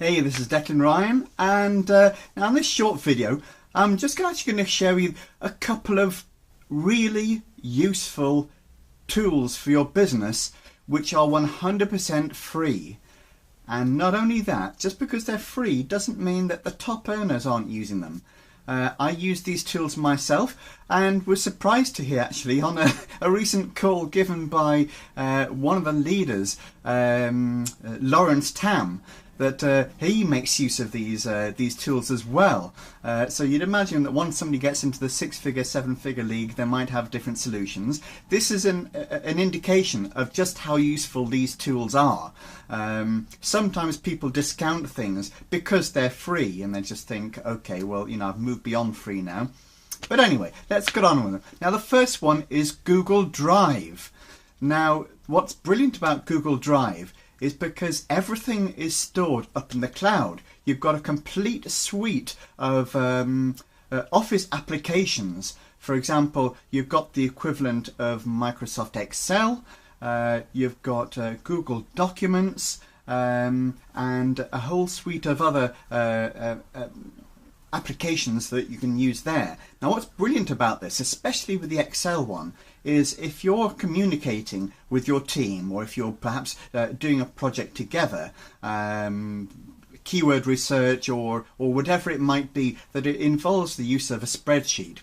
Hey, this is Declan Ryan, and now in this short video I'm just actually going to show you a couple of really useful tools for your business which are 100% free. And not only that, just because they're free doesn't mean that the top earners aren't using them. I use these tools myself and was surprised to hear actually on a recent call given by one of the leaders, Lawrence Tam, that he makes use of these tools as well. So you'd imagine that once somebody gets into the 6-figure, 7-figure league, they might have different solutions. This is an indication of just how useful these tools are. Sometimes people discount things because they're free and they just think, okay, well, you know, I've moved beyond free now. But anyway, let's get on with it. Now, the first one is Google Drive. Now, what's brilliant about Google Drive is because everything is stored up in the cloud. You've got a complete suite of Office applications. For example, you've got the equivalent of Microsoft Excel, you've got Google Documents, and a whole suite of other applications that you can use there. Now, what's brilliant about this, especially with the Excel one, is if you're communicating with your team, or if you're perhaps doing a project together, keyword research or whatever it might be, that it involves the use of a spreadsheet.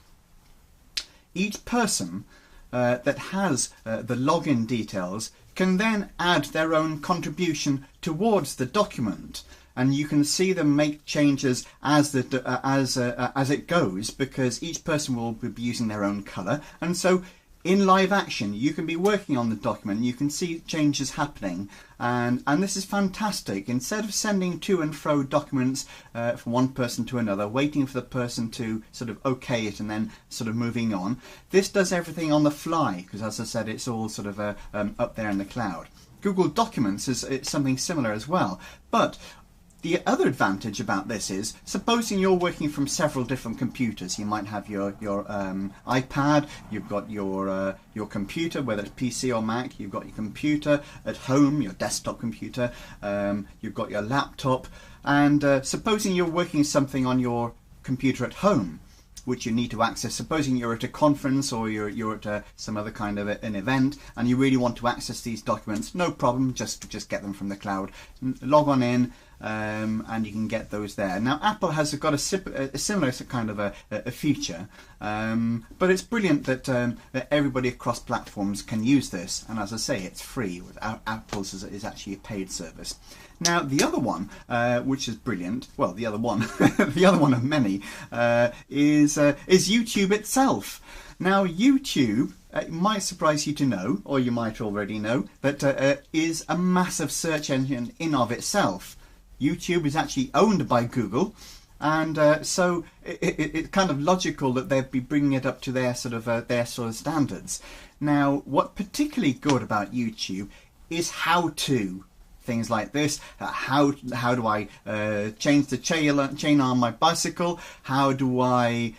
Each person that has the login details can then add their own contribution towards the document. And you can see them make changes as it goes, because each person will be using their own colour. And so in live action, you can be working on the document, you can see changes happening, and this is fantastic. Instead of sending to and fro documents from one person to another, waiting for the person to sort of okay it and then sort of moving on, this does everything on the fly, because as I said, it's all sort of up there in the cloud. Google Documents is something similar as well, but the other advantage about this is, supposing you're working from several different computers. You might have your iPad, you've got your computer, whether it's PC or Mac, you've got your computer at home, your desktop computer, you've got your laptop, and supposing you're working something on your computer at home, which you need to access. Supposing you're at a conference or you're at some other kind of an event and you really want to access these documents, no problem, just get them from the cloud. Log on in, and you can get those there. Now, Apple has got a similar kind of a feature, but it's brilliant that everybody across platforms can use this, and as I say, it's free. Apple's is actually a paid service. Now, the other one, which is brilliant, well, the other one, the other one of many, is YouTube itself. Now, YouTube, it might surprise you to know, or you might already know, that is a massive search engine in of itself. YouTube is actually owned by Google, and so it's kind of logical that they'd be bringing it up to their sort of standards. Now, what's particularly good about YouTube is how-to. Things like this. How do I change the chain on my bicycle? How do I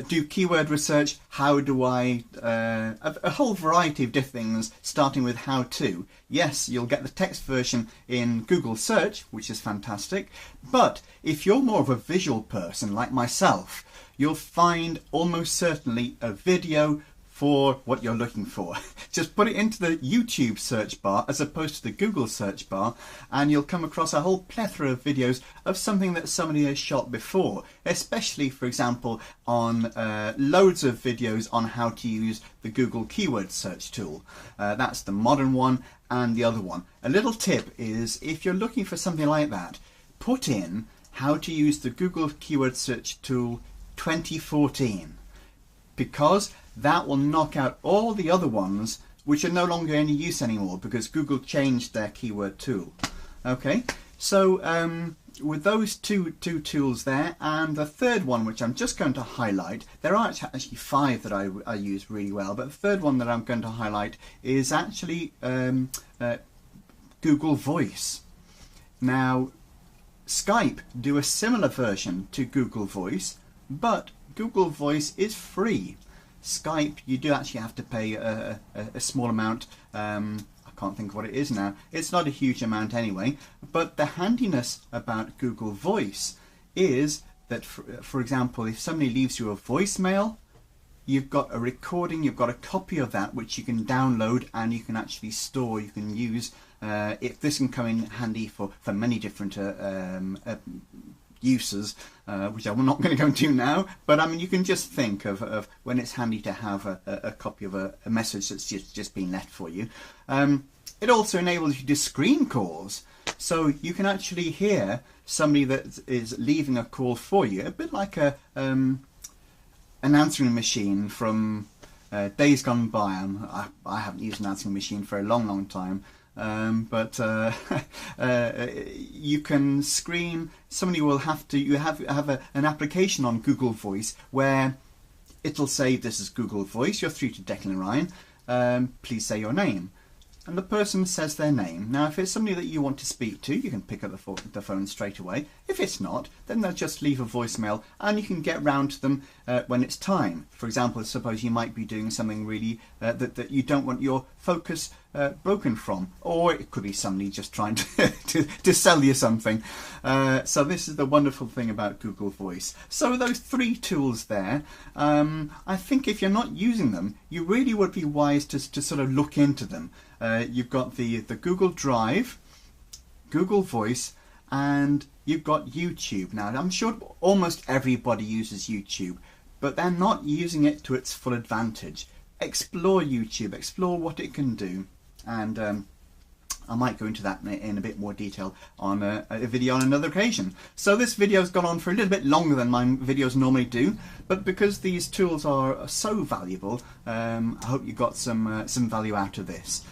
do keyword research? How do I a whole variety of different things, starting with how to. Yes, you'll get the text version in Google search, which is fantastic, but if you're more of a visual person like myself, you'll find almost certainly a video for what you're looking for. Just put it into the YouTube search bar as opposed to the Google search bar, and you'll come across a whole plethora of videos of something that somebody has shot before, especially, for example, on loads of videos on how to use the Google keyword search tool. That's the modern one and the other one. A little tip is, if you're looking for something like that, put in how to use the Google keyword search tool 2014, because that will knock out all the other ones which are no longer any use anymore, because Google changed their keyword tool. Okay, so with those two tools there, and the third one, which I'm just going to highlight, there are actually 5 that I use really well, but the third one that I'm going to highlight is actually Google Voice. Now, Skype do a similar version to Google Voice, but Google Voice is free. Skype, you do actually have to pay a small amount. I can't think of what it is now. It's not a huge amount anyway, but the handiness about Google Voice is that, for example, if somebody leaves you a voicemail, you've got a recording, you've got a copy of that which you can download and you can actually store, you can use. If this can come in handy for many different uses, which I'm not going to go into now, but I mean, you can just think of when it's handy to have a copy of a message that's just been left for you. It also enables you to screen calls, so you can actually hear somebody that is leaving a call for you, a bit like an answering machine from days gone by. I haven't used an answering machine for a long time. But you can screen. Somebody will have to. You have an application on Google Voice where it'll say, "This is Google Voice. You're through to Declan Ryan. Please say your name." And the person says their name. Now, if it's somebody that you want to speak to, you can pick up the phone straight away. If it's not, then they'll just leave a voicemail and you can get round to them when it's time. For example, suppose you might be doing something really that you don't want your focus broken from, or it could be somebody just trying to sell you something. So this is the wonderful thing about Google Voice. So those 3 tools there, I think if you're not using them, you really would be wise to sort of look into them. You've got the Google Drive, Google Voice, and you've got YouTube. Now, I'm sure almost everybody uses YouTube, but they're not using it to its full advantage. Explore YouTube, explore what it can do, and I might go into that in a bit more detail on a video on another occasion. So this video's gone on for a little bit longer than my videos normally do, but because these tools are so valuable, I hope you got some value out of this.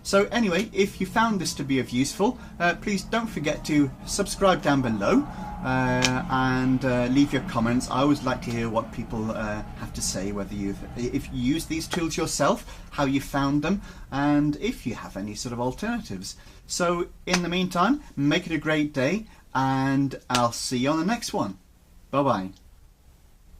So anyway, if you found this to be of useful, please don't forget to subscribe down below and leave your comments. I always like to hear what people have to say, whether if you use these tools yourself, how you found them, and if you have any sort of alternatives. So in the meantime, make it a great day, and I'll see you on the next one. Bye bye.